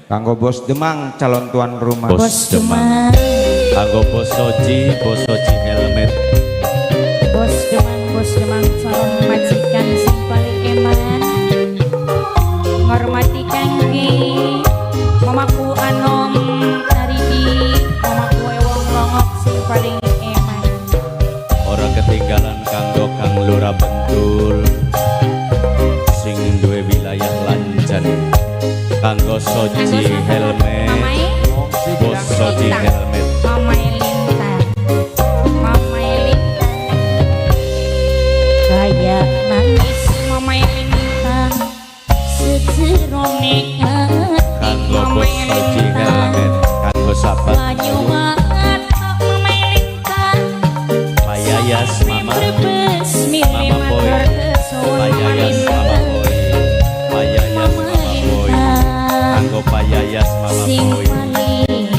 Kanggo Bos Demang calon tuan rumah. Bos Demang. Kanggo Bos Soji helmet. Bos Demang calon majikan sing paling eman. Ngormati kangge mamaku anom taridi, mamaku ewang longok sing paling eman. Orang ketinggalan kanggo Kang Lurah Bentul sing duwe wilayah Lancan. Kanggo Soji helmet. Bos Soji helmet. Mamai Lintang, kayak nangis Mamai Lintang, sejerone Kanggo Bos Soji helmet. Kanggo sahabat Banyuwangan Mamai Lintang, Payayas Mama berbes mirip Mama Boy. Payayas Mama Boy. Payayas Mama Boy. Kanggo Payayas Mama Boy.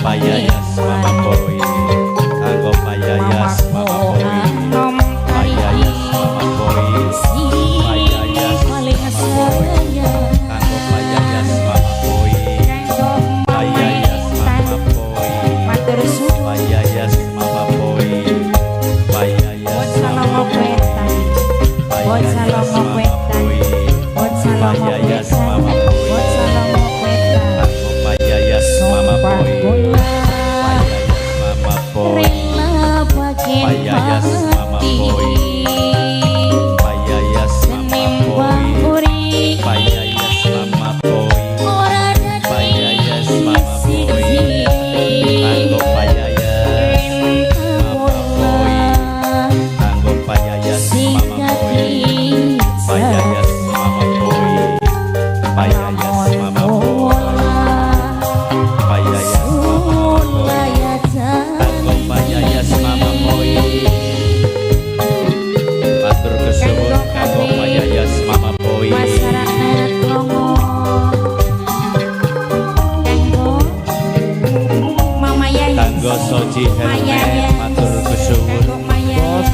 Payayas Mama Boy. Kanggo Payayas Mama Boy. Payayas Mama Boy. Payayas Mama Boy. Kanggo Payayas Mama Boy. Payayas Mama Boy. matur suwun Payayas Mama Boy. Payayas Mama Boy. Payayas Mama Boy. Payayas Mama Boy. Kanggo Payayas Mama Boy. Payayas Mama Boy. Payayas Mama Boy. Payayas Mama Boy. Payayas Mama Boy. Payayas Mama Boy. Kanggo Payayas Mama Boy. Kanggo Payayas Mama Boy. Payayas Mama Boy. Payayas Mama Boy. Payayas Mama Boy. Kanggo Payayas Mama Boy. Matur kesuwun kanggo Payayas Mama Boy. masyarakat Longo kanggo Mama Yayas Kanggo Soji helmet. Matur kesuwun kanggo Maya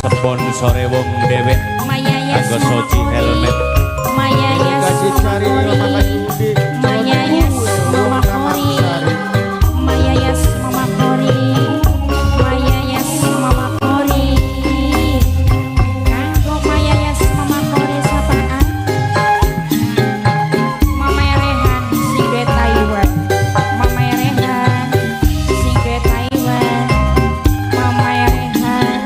sponsore wong dewek. Mayayas Kanggo Soji helmet. Mayayas Mayayas Mama Kori Mayayas Mama Kori Mayayas Mama Kori kanggo Mayayas Mama Kori sapaan Mama Rehan sing de Taiwan Mama Rehan sing de Taiwan Mama Rehan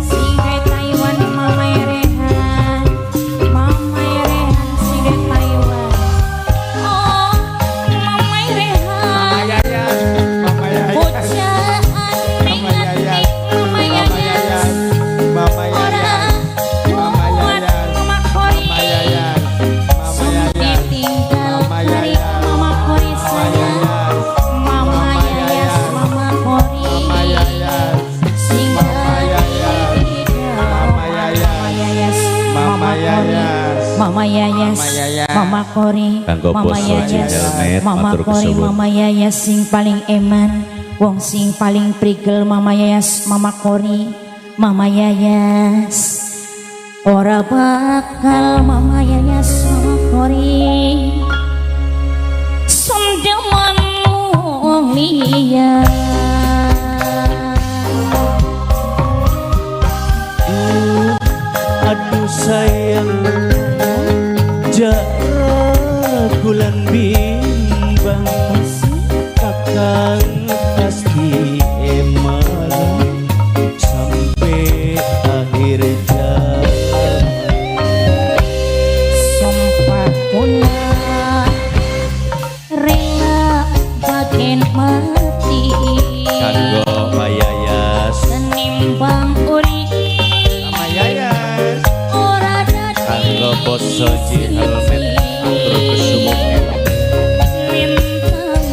sing de Taiwan Mama Rehan sing de Taiwan oh Mama Rehan bocah aneh aneh Mama Yayas orang kuat Mama Kori sudah tinggal hari Mama Kori sayang Mama Yayas Mama Kori singgah Mama Yayas Mama Kori Mama Yayas Mama Kori Kanggo Mama Bos Soji Yayas helmet. Mama Matur Kori kesuwun. Mama Yayas sing paling eman wong sing paling prigel Mama Yayas Mama Kori Mama Yayas ora bakal Mama Yayas Mama Kori sondeman mulia Aduh sayang jarak bulan bimbang kakang pasti emalang sampai akhir jalan. sumpah pula rela bagian mati Kanggo Payayas senimbang uri ora dadi Kanggo Bos Soji helmet. Matur kesuwun lintang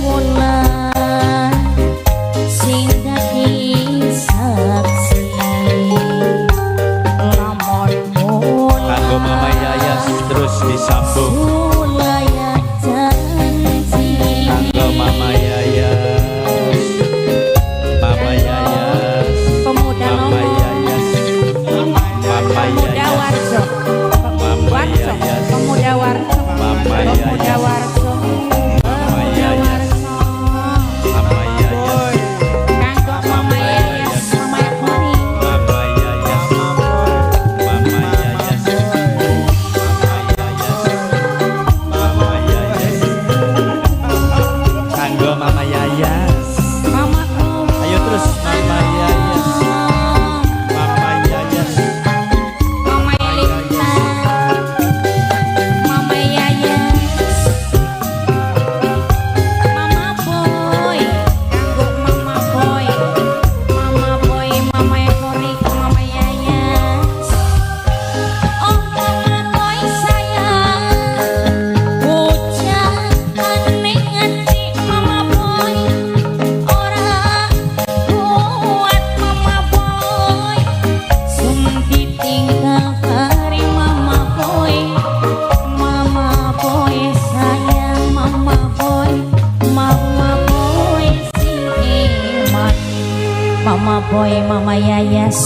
boy mama yayas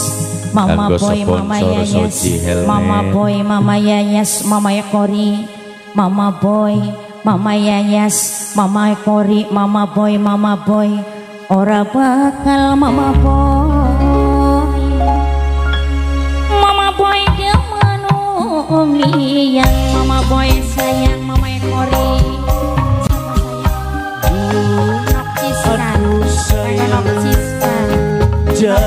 mama Kanggo boy mama sponsor yayas Soji Helmet. mama boy mama yayas mama Kori mama boy mama yayas mama Kori mama boy ora bakal mama boy gemanungian mama boy sayang mama Kori Aduh sayang Siska ja